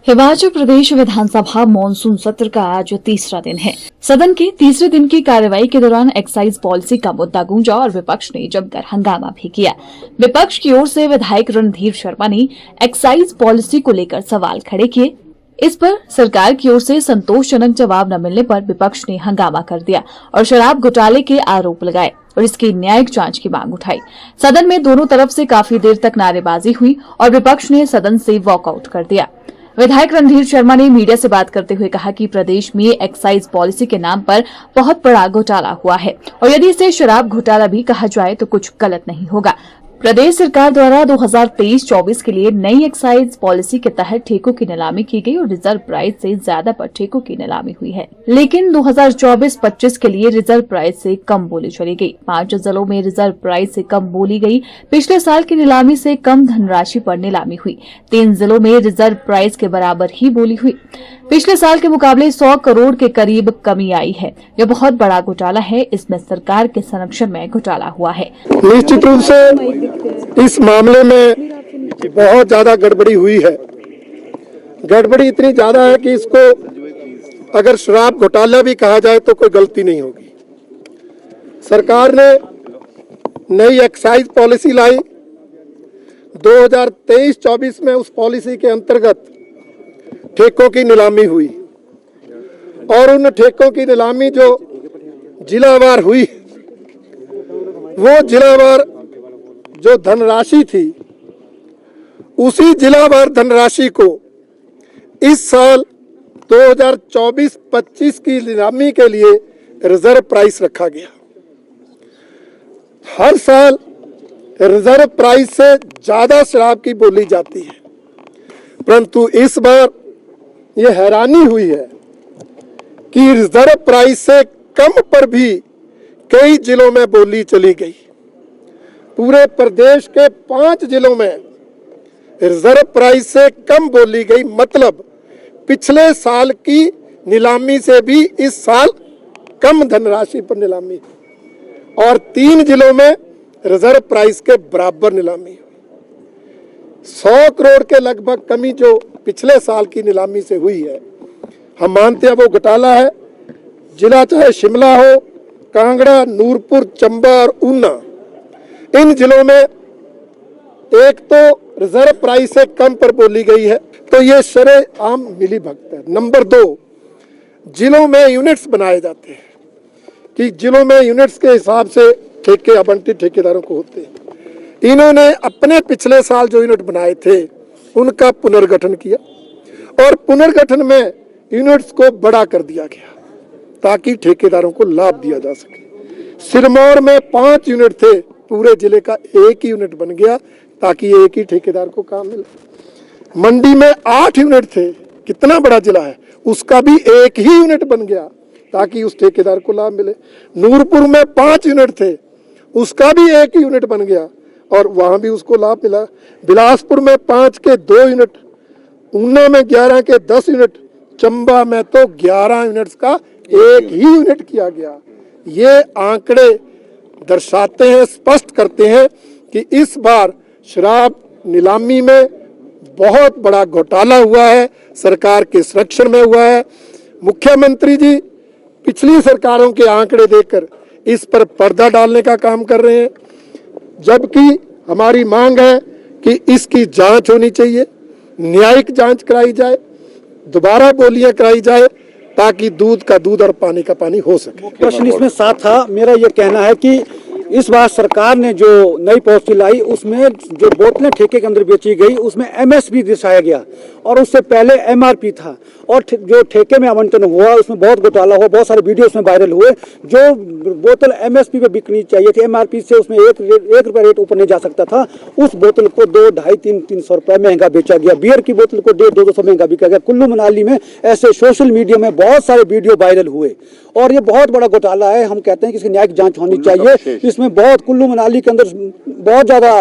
हिमाचल प्रदेश विधानसभा monsoon सत्र का आज तीसरा दिन है। सदन के तीसरे दिन की कार्यवाही के दौरान एक्साइज पॉलिसी का मुद्दा गूंजा और विपक्ष ने जमकर हंगामा भी किया। विपक्ष की ओर से विधायक रणधीर शर्मा ने एक्साइज पॉलिसी को लेकर सवाल खड़े किए। इस पर सरकार की ओर से संतोषजनक जवाब न मिलने पर विपक्ष ने हंगामा कर दिया और शराब घोटाले के आरोप लगाए और इसकी न्यायिक जांच की मांग उठाई। सदन में दोनों तरफ से काफी देर तक नारेबाजी हुई और विपक्ष ने सदन से वॉकआउट कर दिया। विधायक रणधीर शर्मा ने मीडिया से बात करते हुए कहा कि प्रदेश में एक्साइज पॉलिसी के नाम पर बहुत बड़ा घोटाला हुआ है और यदि इसे शराब घोटाला भी कहा जाए तो कुछ गलत नहीं होगा। प्रदेश सरकार द्वारा 2023-24 के लिए नई एक्साइज पॉलिसी के तहत ठेकों की नीलामी की गई और रिजर्व प्राइस से ज्यादा पर ठेकों की नीलामी हुई है, लेकिन 2024-25 के लिए रिजर्व प्राइस से कम बोली चली गई। 5 जिलों में रिजर्व प्राइस से कम बोली गई। पिछले साल की नीलामी से कम धनराशि पर नीलामी हुई। 3 जिलों में रिजर्व प्राइस के बराबर ही बोली हुई। पिछले साल के मुकाबले 100 करोड़ के करीब कमी आई है। यह बहुत बड़ा घोटाला है। इसमें सरकार के संरक्षण में घोटाला हुआ है। निश्चित रूप से इस मामले में बहुत ज्यादा गड़बड़ी हुई है। गड़बड़ी इतनी ज्यादा है कि इसको अगर शराब घोटाला भी कहा जाए तो कोई गलती नहीं होगी। सरकार ने नई एक्साइज पॉलिसी लाई 2023-24 में। उस पॉलिसी के अंतर्गत ठेकों की नीलामी हुई और उन ठेकों की नीलामी जो जिलावार हुई, वो जिलावार जो धनराशि थी उसी जिलावार धनराशि को इस साल 2024-25 की नीलामी के लिए रिजर्व प्राइस रखा गया। हर साल रिजर्व प्राइस से ज्यादा शराब की बोली जाती है, परंतु इस बार ये हैरानी हुई है कि रिजर्व प्राइस से कम पर भी कई जिलों में बोली चली गई। पूरे प्रदेश के 5 जिलों में रिजर्व प्राइस से कम बोली गई, मतलब पिछले साल की नीलामी से भी इस साल कम धनराशि पर नीलामी हुई और 3 जिलों में रिजर्व प्राइस के बराबर नीलामी हुई। 100 करोड़ के लगभग कमी जो पिछले साल की नीलामी से हुई है, हम मानते हैं वो घोटाला है। जिला चाहे शिमला हो, कांगड़ा, नूरपुर, चंबा और ऊना, इन जिलों में एक तो रिजर्व प्राइस से कम पर बोली गई है, तो ये शरेआम मिली भगत है। नंबर 2, जिलों में यूनिट्स बनाए जाते हैं कि जिलों में यूनिट्स के हिसाब से ठेके आवंटित ठेकेदारों को होते हैं। इन्होंने अपने पिछले साल जो यूनिट बनाए थे उनका पुनर्गठन किया और पुनर्गठन में यूनिट्स को बड़ा कर दिया गया ताकि ठेकेदारों को लाभ दिया जा सके। सिरमौर में 5 यूनिट थे, पूरे जिले का एक ही यूनिट बन गया ताकि एक ही ठेकेदार को काम मिले। मंडी में 8 यूनिट थे, कितना बड़ा जिला है, उसका भी एक ही यूनिट बन गया ताकि उस ठेकेदार को लाभ मिले। नूरपुर में 5 यूनिट थे, उसका भी एक ही यूनिट बन गया और वहां भी उसको लाभ मिला। बिलासपुर में 5 के 2 यूनिट, ऊना में 11 के 10 यूनिट, चंबा में तो 11 यूनिट्स का एक ही यूनिट किया गया। ये आंकड़े दर्शाते हैं, स्पष्ट करते हैं कि इस बार शराब नीलामी में बहुत बड़ा घोटाला हुआ है, सरकार के संरक्षण में हुआ है। मुख्यमंत्री जी पिछली सरकारों के आंकड़े देखकर इस पर पर्दा डालने का काम कर रहे हैं, जबकि हमारी मांग है कि इसकी जांच होनी चाहिए, न्यायिक जांच कराई जाए, दोबारा बोलियां कराई जाए ताकि दूध का दूध और पानी का पानी हो सके। प्रश्न इसमें साथ था। मेरा ये कहना है कि इस बार सरकार ने जो नई पॉलिसी लाई उसमें जो बोतलें ठेके के अंदर बेची गई उसमें एमएसपी दर्शाया गया और उससे पहले एमआरपी था और जो ठेके में आवंटन हुआ उसमें बहुत घोटाला हुआ। बहुत सारे वीडियो उसमें वायरल हुए। जो बोतल एमएसपी पे बिकनी चाहिए थी, एमआरपी से उसमें एक रुपया रेट ऊपर नहीं जा सकता था, उस बोतल को 2, 250, 300 रुपये महंगा बेचा गया। बियर की बोतल को 150, 200 महंगा बिका गया। कुल्लू मनाली में ऐसे सोशल मीडिया में बहुत सारे वीडियो वायरल हुए और ये बहुत बड़ा घोटाला है। हम कहते हैं कि इसकी न्यायिक जांच होनी चाहिए। इसमें बहुत कुल्लू मनाली के अंदर बहुत ज्यादा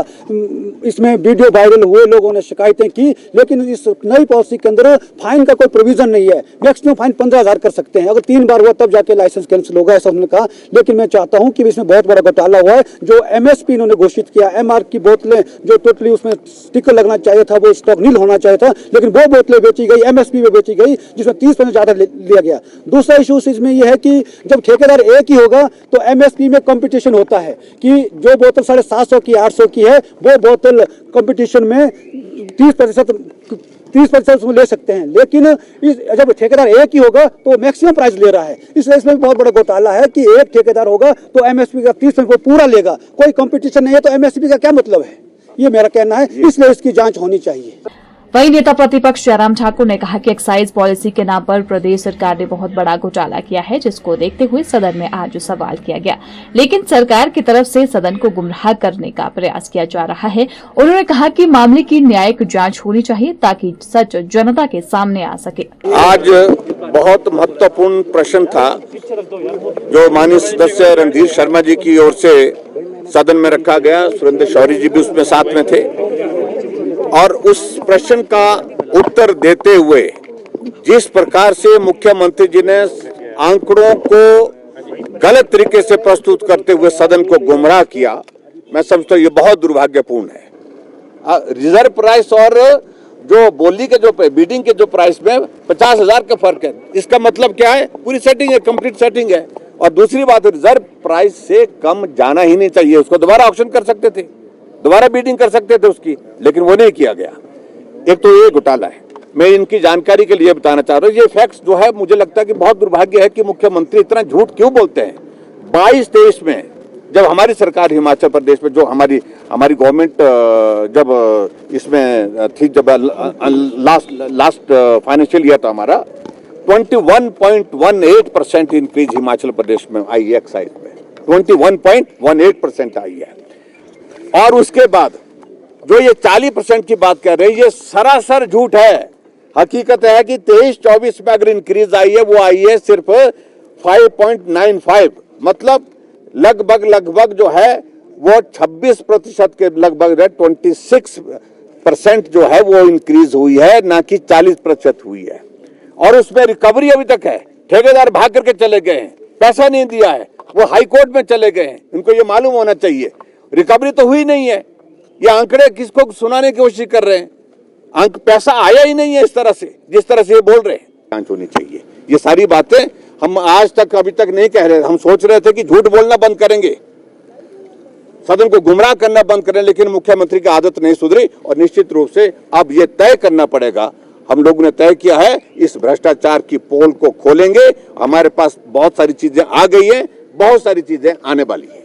इसमें वीडियो वायरल हुए, लोगों ने शिकायतें की, लेकिन इस नई पॉलिसी के अंदर फाइन का कोई प्रोविजन प्रोविजन नहीं है। मैक्सिमम फाइन 15,000 कर सकते हैं, अगर 3 बार हुआ तब जाके लाइसेंस कैंसिल होगा, ऐसा उन्होंने कहा। लेकिन मैं चाहता हूं कि इसमें बहुत बड़ा घोटाला हुआ है। जो MSP इन्होंने घोषित किया, MR की बोतलें जो टोटली उसमें स्टिकर लगना चाहिए था, वो स्टॉक नील होना चाहिए था, लेकिन वो बोतलें बेची गई, MSP में बेची गई, जिसमें 30% ज्यादा लिया गया। दूसरा इशू इसमें यह है कि जब ठेकेदार एक ही होगा तो MSP में कंपटीशन होता है कि जो बोतल 750 की 800 की है, वो बोतल कंपटीशन में 30% उसमें ले सकते हैं। लेकिन जब ठेकेदार एक ही होगा तो मैक्सिमम प्राइस ले रहा है। इसलिए इसमें भी बहुत बड़ा घोटाला है कि एक ठेकेदार होगा तो MSP का 30% वो पूरा लेगा, कोई कंपटीशन नहीं है तो MSP का क्या मतलब है, ये मेरा कहना है। इसलिए इसकी जांच होनी चाहिए। वहीं नेता प्रतिपक्ष जयराम ठाकुर ने कहा कि एक्साइज पॉलिसी के नाम पर प्रदेश सरकार ने बहुत बड़ा घोटाला किया है, जिसको देखते हुए सदन में आज सवाल किया गया, लेकिन सरकार की तरफ से सदन को गुमराह करने का प्रयास किया जा रहा है। उन्होंने कहा कि मामले की न्यायिक जांच होनी चाहिए ताकि सच जनता के सामने आ सके। आज बहुत महत्वपूर्ण प्रश्न था जो माननीय सदस्य रणधीर शर्मा जी की ओर से सदन में रखा गया। सुरेंद्र शौरी जी भी उसमें साथ में थे और उस प्रश्न का उत्तर देते हुए जिस प्रकार से मुख्यमंत्री जी ने आंकड़ों को गलत तरीके से प्रस्तुत करते हुए सदन को गुमराह किया, मैं समझता हूं ये बहुत दुर्भाग्यपूर्ण है। रिजर्व प्राइस और जो बोली के जो बीडिंग के जो प्राइस में 50,000 का फर्क है, इसका मतलब क्या है? पूरी सेटिंग है, कंप्लीट सेटिंग है। और दूसरी बात, रिजर्व प्राइस से कम जाना ही नहीं चाहिए, उसको दोबारा ऑक्शन कर सकते थे, दोबारा बीडिंग कर सकते थे उसकी, लेकिन वो नहीं किया गया। एक तो ये घोटाला है। मैं इनकी जानकारी के लिए बताना चाह रहा हूँ, ये फैक्ट्स जो है मुझे लगता है कि बहुत दुर्भाग्य है कि मुख्यमंत्री इतना झूठ क्यों बोलते हैं। 22-23 में जब हमारी सरकार हिमाचल प्रदेश में जो हमारी गवर्नमेंट जब इसमें थी, जब लास्ट फाइनेंशियल ईयर था हमारा, 21.18% इंक्रीज हिमाचल प्रदेश में आई है एक्साइज में, 21.18% आई है। और उसके बाद जो ये 40% की बात कर रहे हैं, ये सरासर झूठ है। हकीकत है कि 23-24 में अगर इंक्रीज आई है, वो आई है सिर्फ 5.95, मतलब लगभग जो है वो 26% के लगभग 26% जो है वो इंक्रीज हुई है, ना कि 40% हुई है। और उसमें रिकवरी अभी तक है। ठेकेदार भाग करके चले गए हैं, पैसा नहीं दिया है, वो हाई कोर्ट में चले गए हैं। इनको ये मालूम होना चाहिए रिकवरी तो हुई नहीं है। ये आंकड़े किसको सुनाने की कोशिश कर रहे हैं? पैसा आया ही नहीं है इस तरह से, जिस तरह से ये बोल रहे हैं। जांच होनी चाहिए। ये सारी बातें हम आज तक अभी तक नहीं कह रहे। हम सोच रहे थे कि झूठ बोलना बंद करेंगे, सदन को गुमराह करना बंद करें, लेकिन मुख्यमंत्री की आदत नहीं सुधरी और निश्चित रूप से अब ये तय करना पड़ेगा। हम लोगों ने तय किया है इस भ्रष्टाचार की पोल को खोलेंगे। हमारे पास बहुत सारी चीजें आ गई हैं, बहुत सारी चीजें आने वाली है।